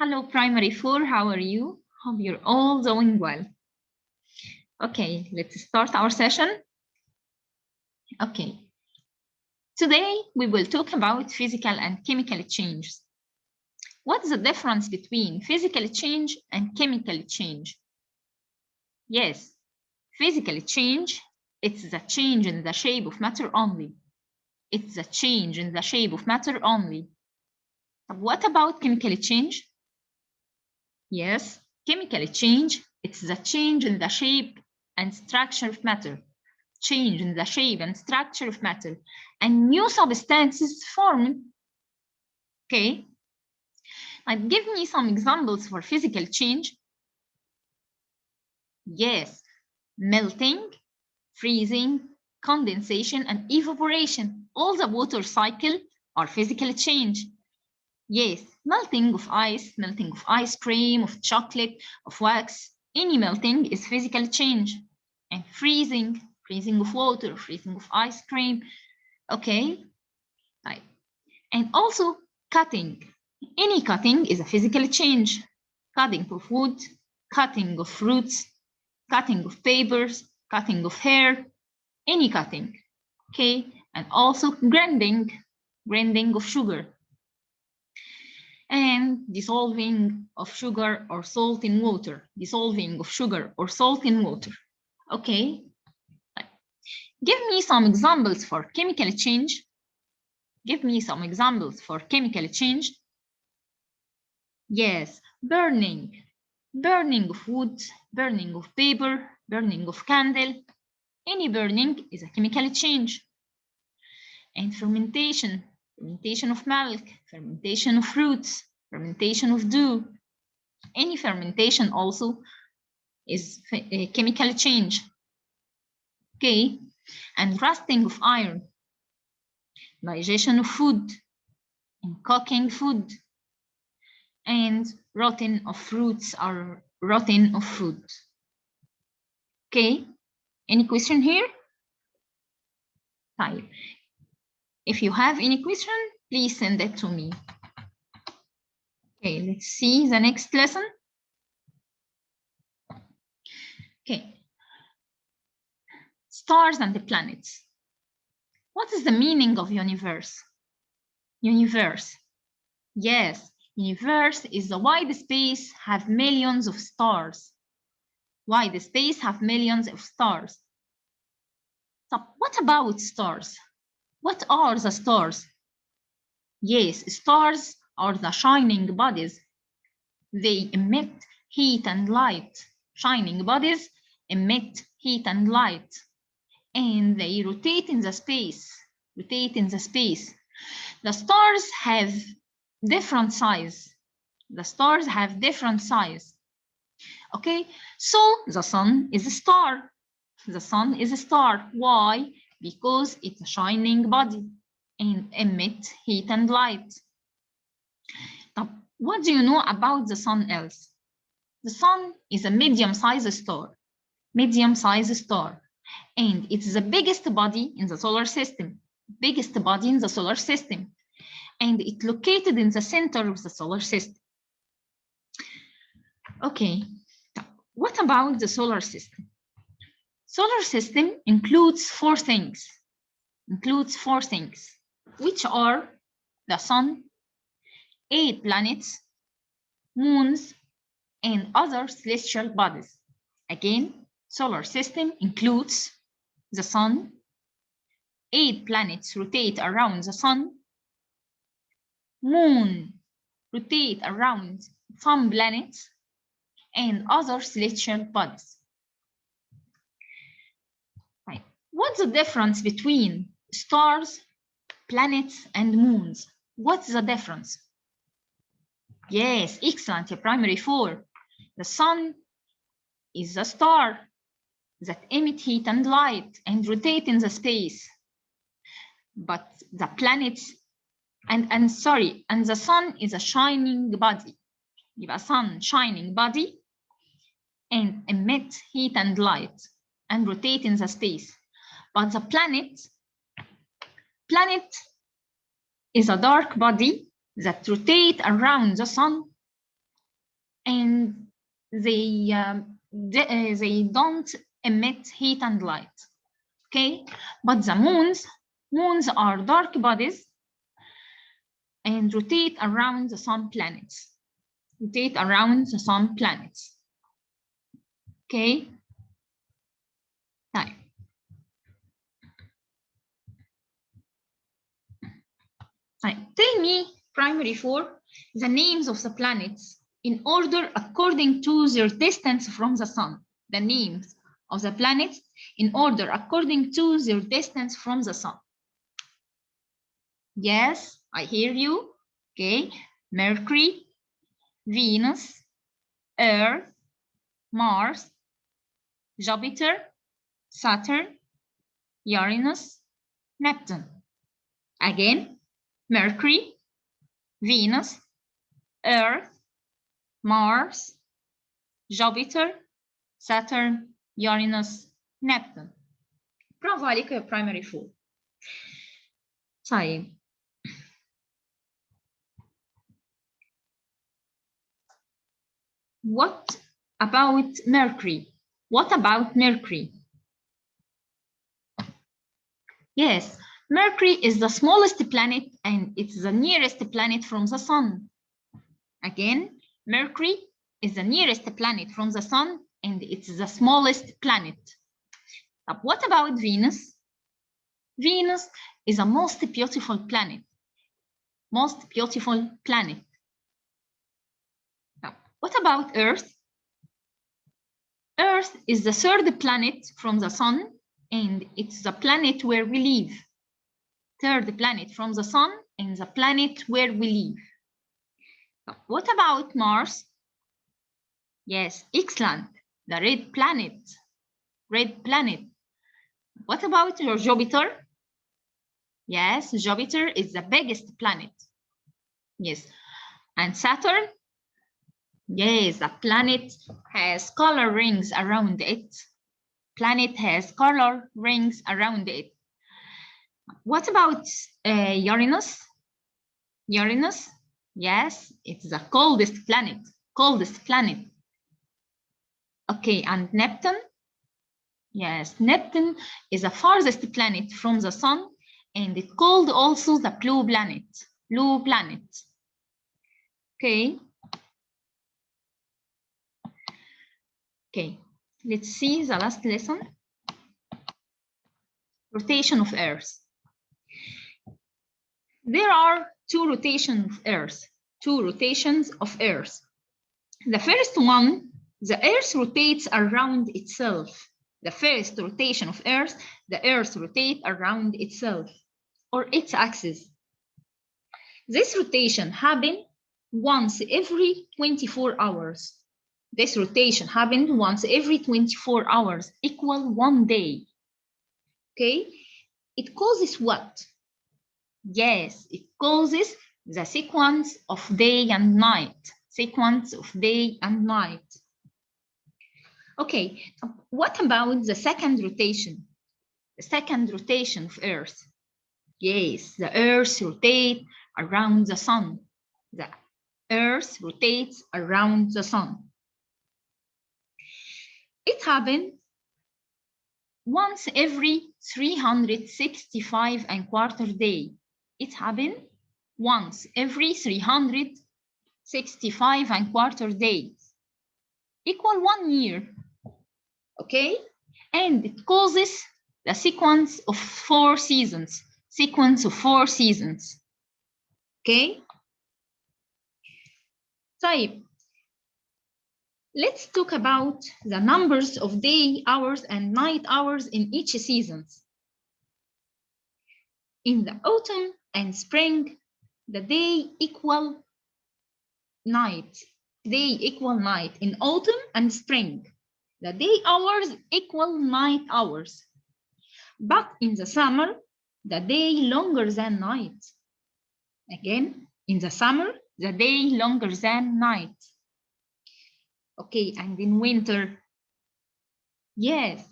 Hello, Primary 4. How are you? Hope you're all doing well. Okay, let's start our session. Okay. Today, we will talk about physical and chemical changes. What's the difference between physical change and chemical change? Yes, physical change, it's the change in the shape of matter only. It's the change in the shape of matter only. But what about chemical change? Yes, chemical change, it's the change in the shape and structure of matter. Change in the shape and structure of matter. And new substances form. Okay. Now, give me some examples for physical change. Yes, melting, freezing, condensation, and evaporation. All the water cycle are physical change. Yes, melting of ice cream, of chocolate, of wax, any melting is physical change. And freezing of water, freezing of ice cream. Okay, right. And also cutting. Any cutting is a physical change. Cutting of wood, cutting of fruits, cutting of papers, cutting of hair, any cutting. Okay, and also grinding of sugar. And dissolving of sugar or salt in water. Dissolving of sugar or salt in water. Okay. Give me some examples for chemical change. Give me some examples for chemical change. Yes, burning. Burning of wood, burning of paper, burning of candle. Any burning is a chemical change. And fermentation. Fermentation of milk, fermentation of fruits, fermentation of dew. Any fermentation also is a chemical change. Okay, and rusting of iron, digestion of food, and cooking food, and rotting of fruits or rotting of food. Okay, any question here? Type. If you have any question, please send it to me. Okay, let's see the next lesson. Okay, stars and the planets. What is the meaning of universe? Universe. Yes, universe is the wide space have millions of stars. Wide space have millions of stars. So what about stars? What are the stars? Yes, stars are the shining bodies. They emit heat and light. Shining bodies emit heat and light. And they rotate in the space. The stars have different size. Okay, so the sun is a star. Why? Because it's a shining body and emits heat and light. Now, what do you know about the sun else? The sun is a medium-sized star. And it's the biggest body in the solar system. And it's located in the center of the solar system. Okay, what about the solar system? Solar system includes four things, which are the sun, 8 planets, moons, and other celestial bodies. Again, solar system includes the sun, 8 planets rotate around the sun, moon rotate around some planets, and other celestial bodies. Right. What's the difference between stars, planets, and moons? What's the difference? Yes, excellent, your primary 4. The sun is a star that emits heat and light and rotate in the space. But the planets and the sun is a shining body. يبقى sun shining body and emit heat and light and rotate in the space. But the planet is a dark body that rotate around the sun and they don't emit heat and light. Okay, but the moons are dark bodies and rotate around the sun planets. Rotate around the sun planets. Okay. طيب. Tell me, primary 4, the names of the planets in order according to their distance from the sun. The names of the planets in order according to their distance from the sun. Yes, I hear you. Okay. Mercury, Venus, Earth, Mars, Jupiter, Saturn, Uranus, Neptune. Again, Mercury, Venus, Earth, Mars, Jupiter, Saturn, Uranus, Neptune. برافو عليك يا primary 4. طيب. What about Mercury? What about Mercury? Yes, Mercury is the smallest planet and it's the nearest planet from the sun. Again, Mercury is the nearest planet from the sun and it's the smallest planet. But what about Venus? Venus is a most beautiful planet. Most beautiful planet. Now, what about Earth? Earth is the third planet from the sun and it's the planet where we live. Third planet from the sun and the planet where we live. Now, what about Mars? Yes, excellent. The red planet. Red planet. What about your Jupiter? Yes, Jupiter is the biggest planet. Yes. And Saturn? Yes, the planet has color rings around it. Planet has color rings around it. What about Uranus? Uranus? Yes, it's the coldest planet. Coldest planet. Okay, and Neptune? Yes, Neptune is the farthest planet from the sun and it's called also the blue planet. Blue planet. Okay. Okay, let's see the last lesson. Rotation of Earth. There are two rotations of Earth. Two rotations of Earth. The first one, the Earth rotates around itself. The first rotation of Earth, the Earth rotates around itself or its axis. This rotation happens once every 24 hours. This rotation happens once every 24 hours, equal 1 day. Okay, it causes what? Yes, it causes the sequence of day and night. Sequence of day and night. Okay, what about the second rotation? The second rotation of Earth. Yes, the Earth rotates around the sun. The Earth rotates around the sun. It happens once every 365 and quarter day. It happens once every 365 and quarter days, equal 1 year. Okay, and it causes the sequence of 4 seasons. Sequence of 4 seasons. Okay. طيب. Let's talk about the numbers of day hours and night hours in each season. In the autumn and spring, the day equal night. Day equal night. In autumn and spring, the day hours equal night hours. But in the summer, the day longer than night. Again, in the summer, the day longer than night. Okay, and in winter, yes,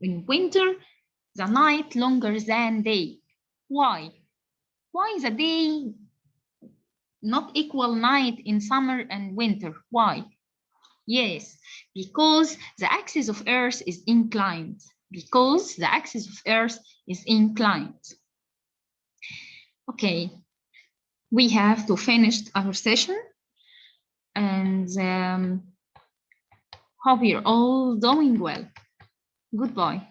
in winter, the night longer than day. Why? Why is the day not equal night in summer and winter? Why? Yes, because the axis of Earth is inclined. Because the axis of Earth is inclined. Okay, we have to finish our session, and hope you're all doing well. Goodbye.